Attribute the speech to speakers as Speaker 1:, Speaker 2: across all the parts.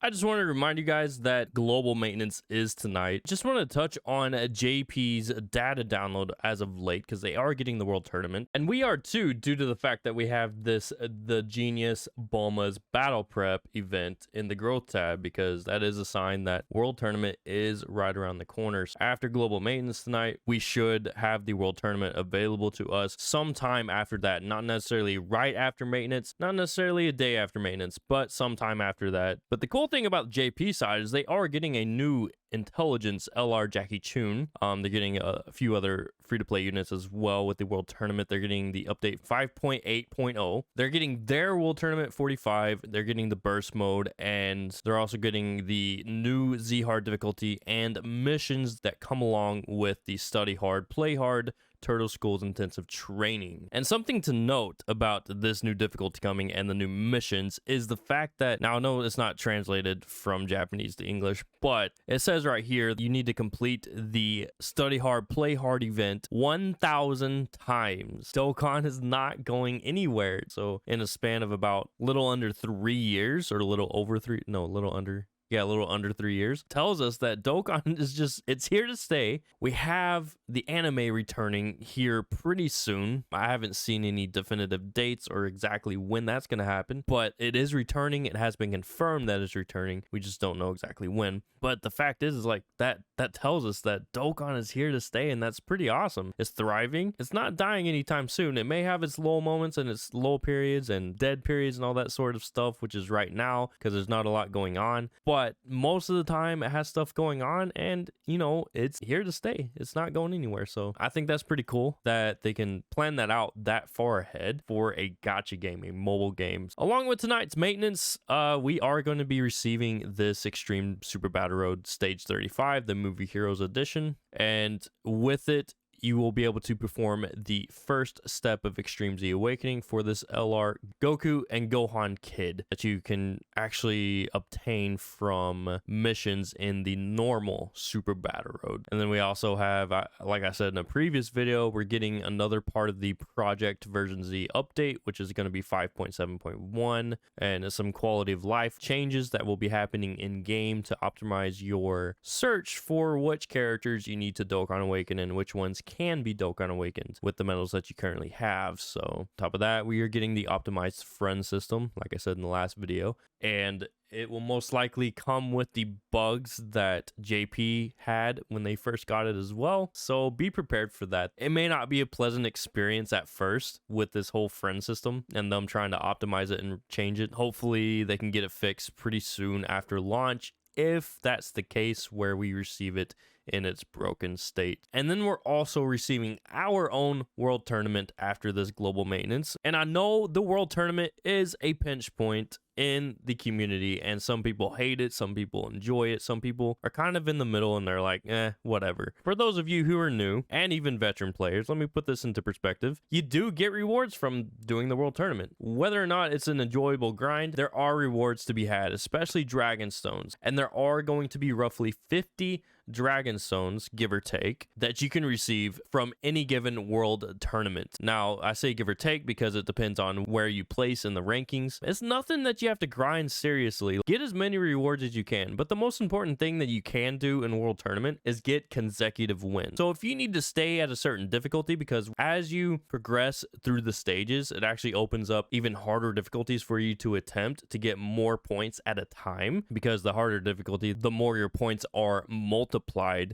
Speaker 1: I just wanted to remind you guys that global maintenance is tonight. Just want to touch on JP's data download as of late because they are getting the World Tournament. And we are too, due to the fact that we have this, the Genius Bulma's Battle Prep event in the growth tab, because that is a sign that World Tournament is right around the corner. So after global maintenance tonight, we should have the World Tournament available to us sometime after that. Not necessarily right after maintenance, not necessarily a day after maintenance, but sometime after that. But the cool thing about the JP side is they are getting a new intelligence LR Jackie Chun. They're getting a few other free-to-play units as well with the World Tournament. They're getting the update 5.8.0. They're getting their World Tournament 45. They're getting the burst mode, and they're also getting the new Z hard difficulty and missions that come along with the study hard, play hard, Turtle School's intensive training. And something to note about this new difficulty coming and the new missions is the fact that, now I know it's not translated from Japanese to English, but it says right here you need to complete the study hard, play hard event 1,000 times. Dokkan is not going anywhere. So in a span of about little under 3 years, or a little over 3, no, a little under, yeah, a little under 3 years, tells us that Dokkan is just, it's here to stay. We have the anime returning here pretty soon. I haven't seen any definitive dates or exactly when that's going to happen, but it is returning. It has been confirmed that it's returning. We just don't know exactly when. But the fact is like that tells us that Dokkan is here to stay, and that's pretty awesome. It's thriving. It's not dying anytime soon. It may have its low moments and its low periods and dead periods and all that sort of stuff, which is right now because there's not a lot going on. But most of the time it has stuff going on, and you know, it's here to stay. It's not going anywhere. So I think that's pretty cool that they can plan that out that far ahead for a gacha game, a mobile game. Along with tonight's maintenance, we are going to be receiving this Extreme Super Battle Road Stage 35, the Movie Heroes Edition, and with it you will be able to perform the first step of Extreme Z Awakening for this LR Goku and Gohan Kid that you can actually obtain from missions in the normal Super Battle Road. And then we also have, like I said in a previous video, we're getting another part of the Project Version Z update, which is going to be 5.7.1, and some quality of life changes that will be happening in game to optimize your search for which characters you need to Dokkan Awaken and which ones can be Dokkan Awakened with the medals that you currently have. So on top of that, we are getting the optimized friend system, like I said in the last video, and it will most likely come with the bugs that JP had when they first got it as well. So be prepared for that. It may not be a pleasant experience at first with this whole friend system and them trying to optimize it and change it. Hopefully they can get it fixed pretty soon after launch, if that's the case where we receive it in its broken state. And then we're also receiving our own World Tournament after this global maintenance. And I know the World Tournament is a pinch point in the community, and some people hate it, some people enjoy it, some people are kind of in the middle and they're like, whatever. For those of you who are new and even veteran players, let me put this into perspective. You do get rewards from doing the World Tournament. Whether or not it's an enjoyable grind, there are rewards to be had, especially Dragon Stones. And there are going to be roughly 50 Dragon Stones, give or take, that you can receive from any given World Tournament. Now, I say give or take because it depends on where you place in the rankings. It's nothing that you have to grind seriously. Get as many rewards as you can, but the most important thing that you can do in World Tournament is get consecutive wins. So if you need to stay at a certain difficulty, because as you progress through the stages, it actually opens up even harder difficulties for you to attempt to get more points at a time, because the harder difficulty, the more your points are multiplied.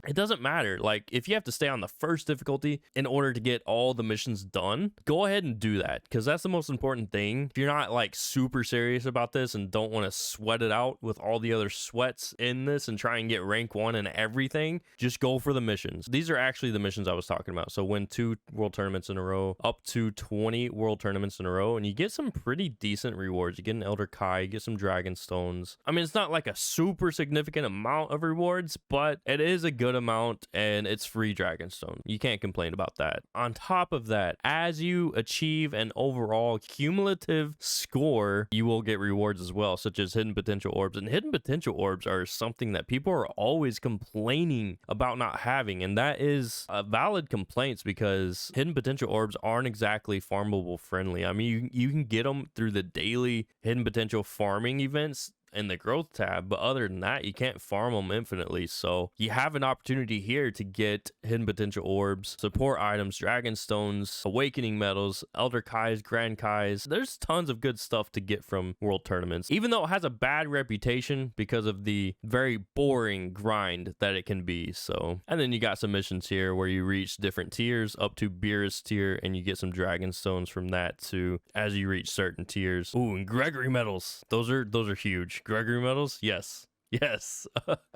Speaker 1: It doesn't matter. Like, if you have to stay on the first difficulty in order to get all the missions done, go ahead and do that, because that's the most important thing. If you're not like super serious about this and don't want to sweat it out with all the other sweats in this and try and get rank 1 and everything, just go for the missions. These are actually the missions I was talking about. So win 2 World Tournaments in a row, up to 20 World Tournaments in a row, and you get some pretty decent rewards. You get an Elder Kai, you get some Dragon Stones. I mean, it's not like a super significant amount of rewards, but it is a good amount, and it's free Dragon Stone. You can't complain about that. On top of that, as you achieve an overall cumulative score, you will get rewards as well, such as hidden potential orbs. And hidden potential orbs are something that people are always complaining about not having, and that is a valid complaints, because hidden potential orbs aren't exactly farmable friendly. I mean, you can get them through the daily hidden potential farming events, in the growth tab, but other than that, you can't farm them infinitely. So you have an opportunity here to get hidden potential orbs, support items, dragon stones, awakening medals, elder kais, grand kais. There's tons of good stuff to get from world tournaments, even though it has a bad reputation because of the very boring grind that it can be. So, and then you got some missions here where you reach different tiers up to Beerus tier, and you get some dragon stones from that too as you reach certain tiers. Ooh, and Gregory medals. Those are huge. Gregory medals, yes. Yes.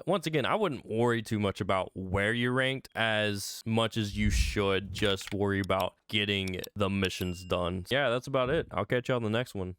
Speaker 1: Once again, I wouldn't worry too much about where you're ranked as much as you should just worry about getting the missions done. Yeah, that's about it. I'll catch you on the next one.